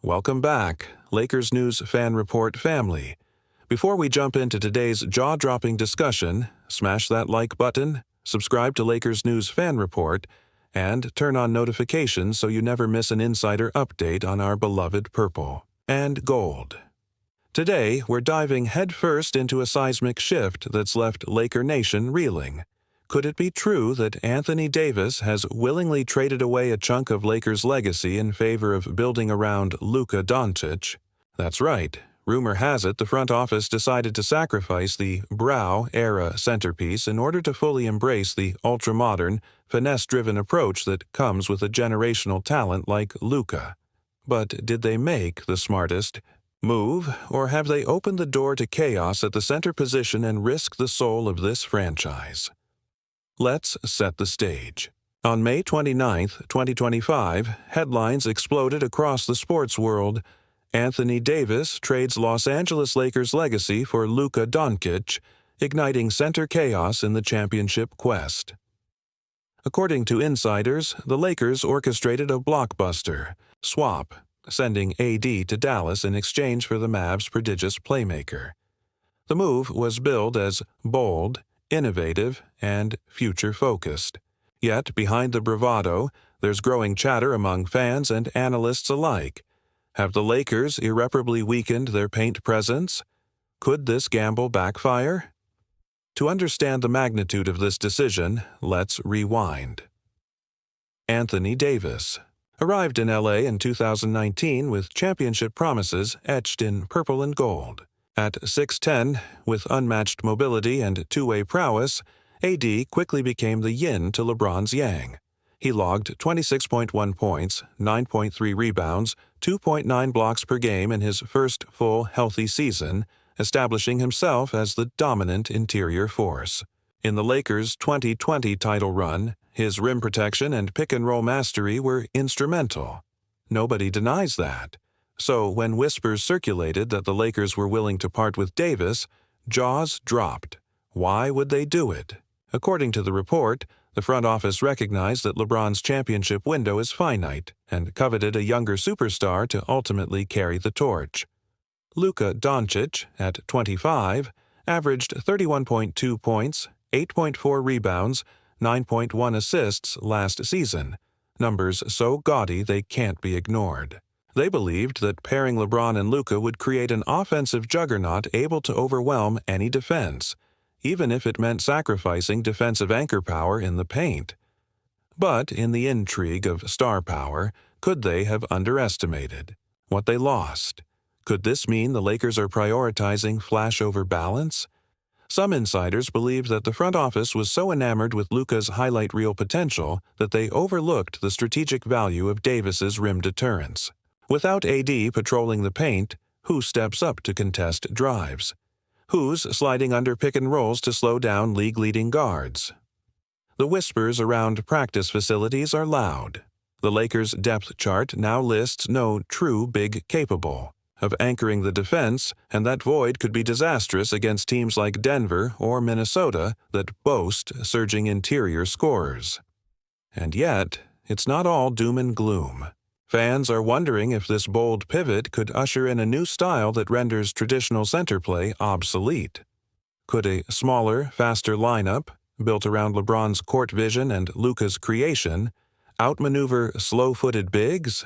Welcome back, Lakers News Fan Report family. Before we jump into today's jaw-dropping discussion, smash that like button, subscribe to Lakers News Fan Report, and turn on notifications so you never miss an insider update on our beloved purple and gold. Today, we're diving headfirst into a seismic shift that's left Laker Nation reeling. Could it be true that Anthony Davis has willingly traded away a chunk of Lakers' legacy in favor of building around Luka Doncic? That's right. Rumor has it the front office decided to sacrifice the Brow-era centerpiece in order to fully embrace the ultra-modern, finesse-driven approach that comes with a generational talent like Luka. But did they make the smartest move, or have they opened the door to chaos at the center position and risked the soul of this franchise? Let's set the stage. On May 29, 2025, headlines exploded across the sports world. Anthony Davis trades Los Angeles Lakers legacy for Luka Doncic, igniting center chaos in the championship quest. According to insiders, the Lakers orchestrated a blockbuster swap, sending AD to Dallas in exchange for the Mavs' prodigious playmaker. The move was billed as bold, innovative, and future-focused. Yet, behind the bravado, there's growing chatter among fans and analysts alike. Have the Lakers irreparably weakened their paint presence? Could this gamble backfire? To understand the magnitude of this decision, let's rewind. Anthony Davis arrived in LA in 2019 with championship promises etched in purple and gold. At 6'10", with unmatched mobility and two-way prowess, AD quickly became the yin to LeBron's yang. He logged 26.1 points, 9.3 rebounds, 2.9 blocks per game in his first full healthy season, establishing himself as the dominant interior force. In the Lakers' 2020 title run, his rim protection and pick-and-roll mastery were instrumental. Nobody denies that. So when whispers circulated that the Lakers were willing to part with Davis, jaws dropped. Why would they do it? According to the report, the front office recognized that LeBron's championship window is finite and coveted a younger superstar to ultimately carry the torch. Luka Doncic, at 25, averaged 31.2 points, 8.4 rebounds, 9.1 assists last season, numbers so gaudy they can't be ignored. They believed that pairing LeBron and Luka would create an offensive juggernaut able to overwhelm any defense, even if it meant sacrificing defensive anchor power in the paint. But in the intrigue of star power, could they have underestimated what they lost? Could this mean the Lakers are prioritizing flash over balance? Some insiders believed that the front office was so enamored with Luka's highlight reel potential that they overlooked the strategic value of Davis's rim deterrence. Without AD patrolling the paint, who steps up to contest drives? Who's sliding under pick-and-rolls to slow down league-leading guards? The whispers around practice facilities are loud. The Lakers' depth chart now lists no true big capable of anchoring the defense, and that void could be disastrous against teams like Denver or Minnesota that boast surging interior scorers. And yet, it's not all doom and gloom. Fans are wondering if this bold pivot could usher in a new style that renders traditional center play obsolete. Could a smaller, faster lineup, built around LeBron's court vision and Luka's creation, outmaneuver slow-footed bigs?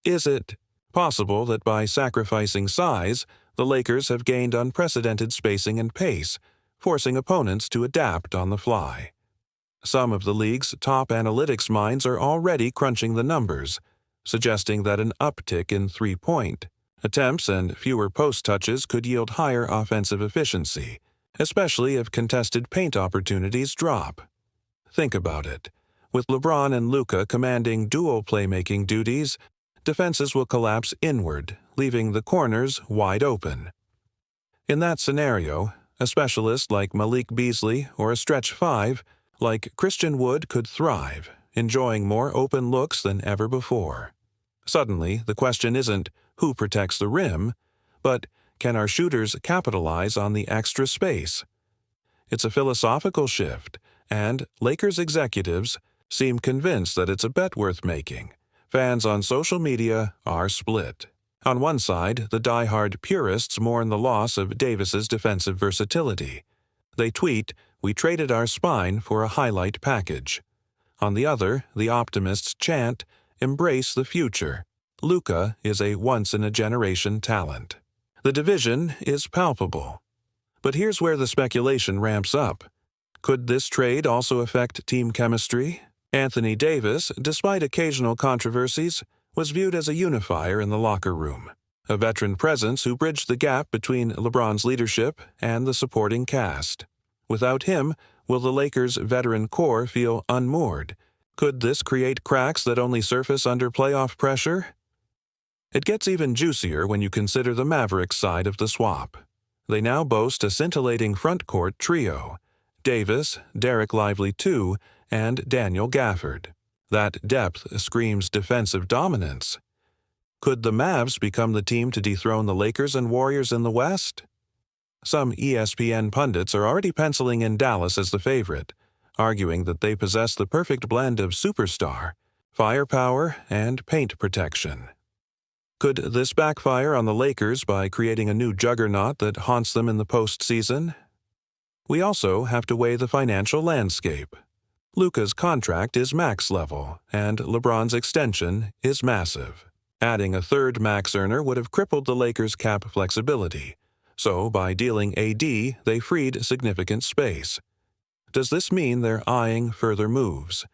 Is it possible that by sacrificing size, the Lakers have gained unprecedented spacing and pace, forcing opponents to adapt on the fly? Some of the league's top analytics minds are already crunching the numbers, suggesting that an uptick in three-point attempts and fewer post touches could yield higher offensive efficiency, especially if contested paint opportunities drop. Think about it. With LeBron and Luka commanding dual playmaking duties, defenses will collapse inward, leaving the corners wide open. In that scenario, a specialist like Malik Beasley or a stretch five like Christian Wood could thrive, enjoying more open looks than ever before. Suddenly, the question isn't who protects the rim, but can our shooters capitalize on the extra space? It's a philosophical shift, and Lakers executives seem convinced that it's a bet worth making. Fans on social media are split. On one side, the die-hard purists mourn the loss of Davis's defensive versatility. They tweet, "We traded our spine for a highlight package." On the other, the optimists chant, "Embrace the future. Luka is a once-in-a-generation talent." The division is palpable. But here's where the speculation ramps up. Could this trade also affect team chemistry? Anthony Davis, despite occasional controversies, was viewed as a unifier in the locker room, a veteran presence who bridged the gap between LeBron's leadership and the supporting cast. Without him, will the Lakers' veteran core feel unmoored? Could this create cracks that only surface under playoff pressure? It gets even juicier when you consider the Mavericks side of the swap. They now boast a scintillating frontcourt trio: Davis, Derek Lively II, and Daniel Gafford. That depth screams defensive dominance. Could the Mavs become the team to dethrone the Lakers and Warriors in the West? Some ESPN pundits are already penciling in Dallas as the favorite, arguing that they possess the perfect blend of superstar, firepower, and paint protection. Could this backfire on the Lakers by creating a new juggernaut that haunts them in the postseason? We also have to weigh the financial landscape. Luka's contract is max level, and LeBron's extension is massive. Adding a third max earner would have crippled the Lakers' cap flexibility, so by dealing AD, they freed significant space. Does this mean they're eyeing further moves?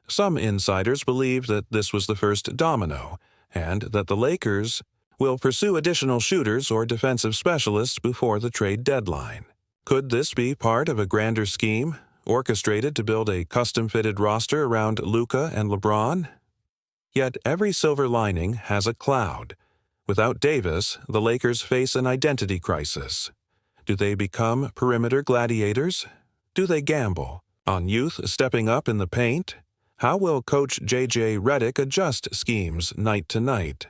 Some insiders believe that this was the first domino, and that the Lakers will pursue additional shooters or defensive specialists before the trade deadline. Could this be part of a grander scheme, orchestrated to build a custom-fitted roster around Luka and LeBron? Yet every silver lining has a cloud. Without Davis, the Lakers face an identity crisis. Do they become perimeter gladiators? Do they gamble on youth stepping up in the paint? How will Coach J.J. Redick adjust schemes night to night?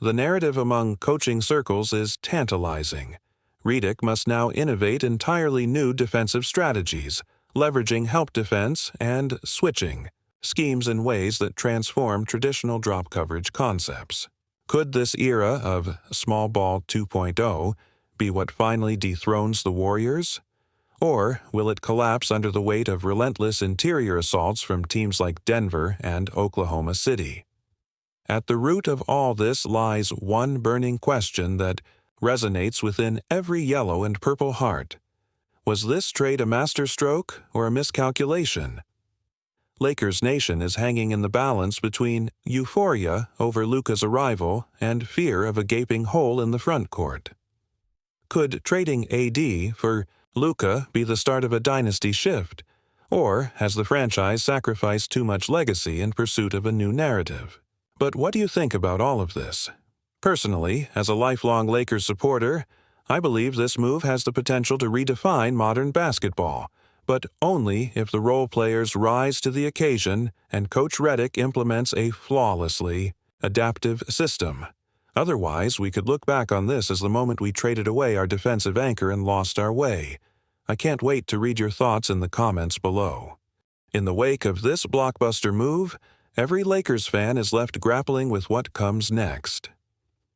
The narrative among coaching circles is tantalizing. Redick must now innovate entirely new defensive strategies, leveraging help defense and switching schemes in ways that transform traditional drop coverage concepts. Could this era of small ball 2.0 be what finally dethrones the Warriors? Or will it collapse under the weight of relentless interior assaults from teams like Denver and Oklahoma City? At the root of all this lies one burning question that resonates within every yellow and purple heart. Was this trade a masterstroke or a miscalculation? Lakers Nation is hanging in the balance between euphoria over Luka's arrival and fear of a gaping hole in the front court. Could trading AD for Luka be the start of a dynasty shift, or has the franchise sacrificed too much legacy in pursuit of a new narrative? But what do you think about all of this? Personally, as a lifelong Lakers supporter, I believe this move has the potential to redefine modern basketball, but only if the role players rise to the occasion and Coach Redick implements a flawlessly adaptive system. Otherwise, we could look back on this as the moment we traded away our defensive anchor and lost our way. I can't wait to read your thoughts in the comments below. In the wake of this blockbuster move, every Lakers fan is left grappling with what comes next.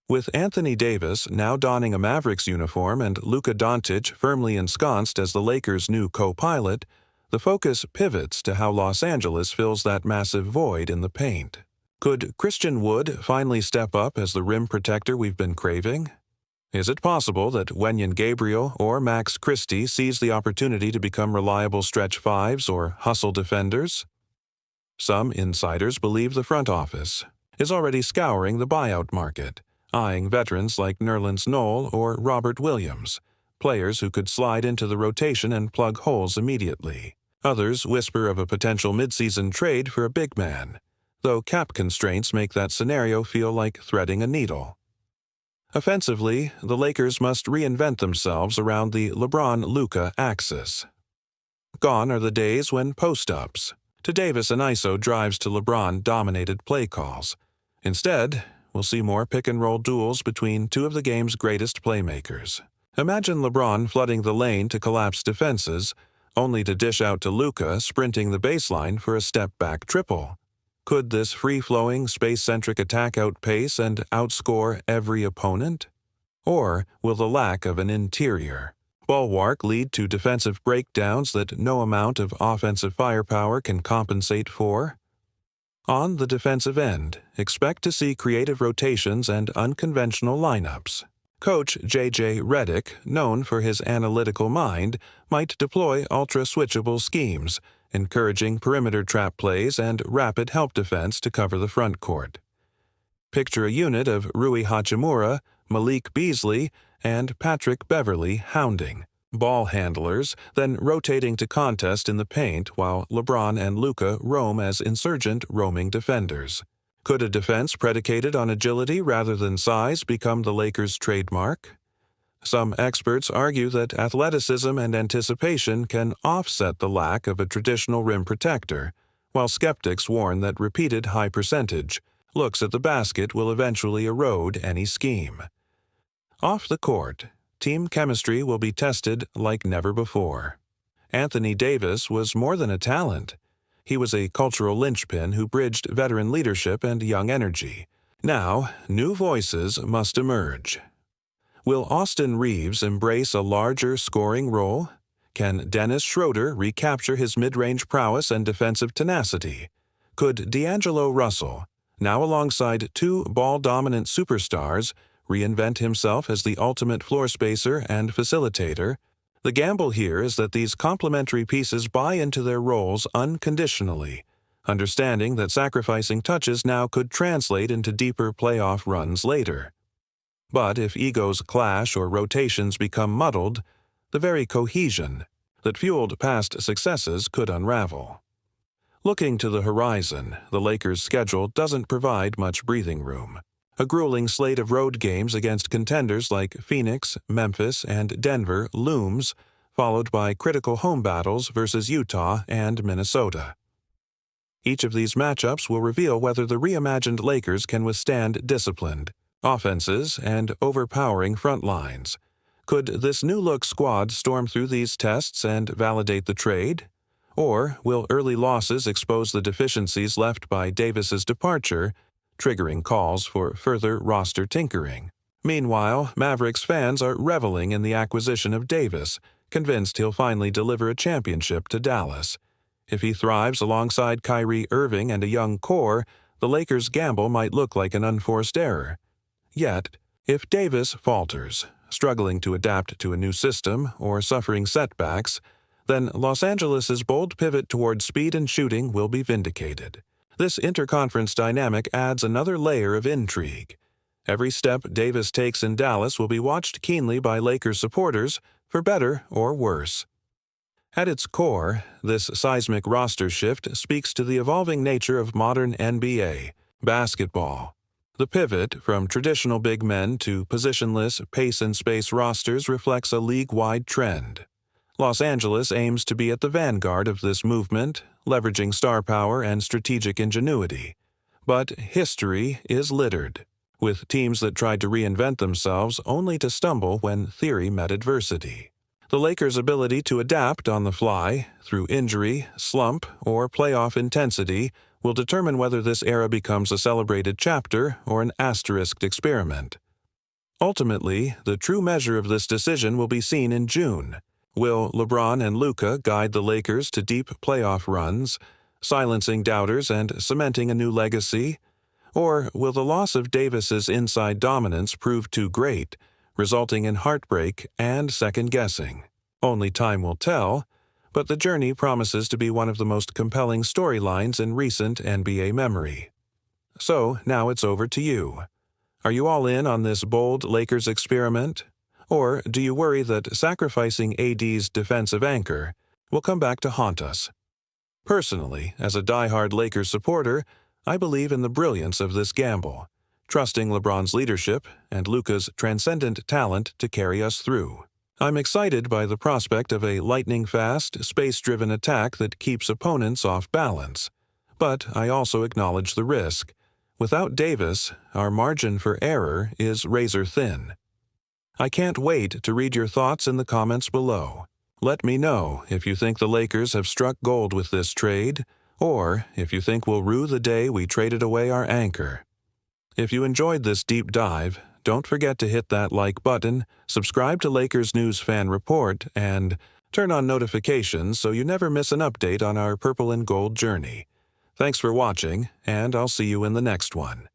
With Anthony Davis now donning a Mavericks uniform and Luka Doncic firmly ensconced as the Lakers' new co-pilot, the focus pivots to how Los Angeles fills that massive void in the paint. Could Christian Wood finally step up as the rim protector we've been craving? Is it possible that Wenyen Gabriel or Max Christie seize the opportunity to become reliable stretch fives or hustle defenders? Some insiders believe the front office is already scouring the buyout market, eyeing veterans like Nerlens Noel or Robert Williams, players who could slide into the rotation and plug holes immediately. Others whisper of a potential midseason trade for a big man, though cap constraints make that scenario feel like threading a needle. Offensively, the Lakers must reinvent themselves around the LeBron-Luka axis. Gone are the days when post-ups to Davis and ISO drives to LeBron-dominated play calls. Instead, we'll see more pick-and-roll duels between two of the game's greatest playmakers. Imagine LeBron flooding the lane to collapse defenses, only to dish out to Luka sprinting the baseline for a step-back triple. Could this free-flowing, space-centric attack outpace and outscore every opponent? Or will the lack of an interior bulwark lead to defensive breakdowns that no amount of offensive firepower can compensate for? On the defensive end, expect to see creative rotations and unconventional lineups. Coach J.J. Redick, known for his analytical mind, might deploy ultra-switchable schemes, encouraging perimeter trap plays and rapid help defense to cover the front court. Picture a unit of Rui Hachimura, Malik Beasley, and Patrick Beverley hounding ball handlers, then rotating to contest in the paint while LeBron and Luka roam as insurgent roaming defenders. Could a defense predicated on agility rather than size become the Lakers' trademark? Some experts argue that athleticism and anticipation can offset the lack of a traditional rim protector, while skeptics warn that repeated high percentage looks at the basket will eventually erode any scheme. Off the court, team chemistry will be tested like never before. Anthony Davis was more than a talent. He was a cultural linchpin who bridged veteran leadership and young energy. Now, new voices must emerge. Will Austin Reeves embrace a larger scoring role? Can Dennis Schroeder recapture his mid-range prowess and defensive tenacity? Could D'Angelo Russell, now alongside two ball-dominant superstars, reinvent himself as the ultimate floor spacer and facilitator? The gamble here is that these complementary pieces buy into their roles unconditionally, understanding that sacrificing touches now could translate into deeper playoff runs later. But if egos clash or rotations become muddled, the very cohesion that fueled past successes could unravel. Looking to the horizon, the Lakers' schedule doesn't provide much breathing room. A grueling slate of road games against contenders like Phoenix, Memphis, and Denver looms, followed by critical home battles versus Utah and Minnesota. Each of these matchups will reveal whether the reimagined Lakers can withstand disciplined offenses and overpowering front lines. Could this new-look squad storm through these tests and validate the trade? Or will early losses expose the deficiencies left by Davis's departure, triggering calls for further roster tinkering? Meanwhile, Mavericks fans are reveling in the acquisition of Davis, convinced he'll finally deliver a championship to Dallas. If he thrives alongside Kyrie Irving and a young core, the Lakers' gamble might look like an unforced error. Yet, if Davis falters, struggling to adapt to a new system or suffering setbacks, then Los Angeles' bold pivot toward speed and shooting will be vindicated. This interconference dynamic adds another layer of intrigue. Every step Davis takes in Dallas will be watched keenly by Lakers supporters, for better or worse. At its core, this seismic roster shift speaks to the evolving nature of modern NBA basketball. The pivot from traditional big men to positionless pace and space rosters reflects a league-wide trend. Los Angeles aims to be at the vanguard of this movement, leveraging star power and strategic ingenuity. But history is littered, with teams that tried to reinvent themselves only to stumble when theory met adversity. The Lakers' ability to adapt on the fly, through injury, slump, or playoff intensity, will determine whether this era becomes a celebrated chapter or an asterisked experiment. Ultimately, the true measure of this decision will be seen in June. Will LeBron and Luka guide the Lakers to deep playoff runs, silencing doubters and cementing a new legacy? Or will the loss of Davis's inside dominance prove too great, resulting in heartbreak and second-guessing? Only time will tell, but the journey promises to be one of the most compelling storylines in recent NBA memory. So, now it's over to you. Are you all in on this bold Lakers experiment? Or do you worry that sacrificing AD's defensive anchor will come back to haunt us? Personally, as a diehard Lakers supporter, I believe in the brilliance of this gamble, trusting LeBron's leadership and Luka's transcendent talent to carry us through. I'm excited by the prospect of a lightning-fast, space-driven attack that keeps opponents off balance. But I also acknowledge the risk. Without Davis, our margin for error is razor-thin. I can't wait to read your thoughts in the comments below. Let me know if you think the Lakers have struck gold with this trade, or if you think we'll rue the day we traded away our anchor. If you enjoyed this deep dive, don't forget to hit that like button, subscribe to Lakers News Fan Report, and turn on notifications so you never miss an update on our purple and gold journey. Thanks for watching, and I'll see you in the next one.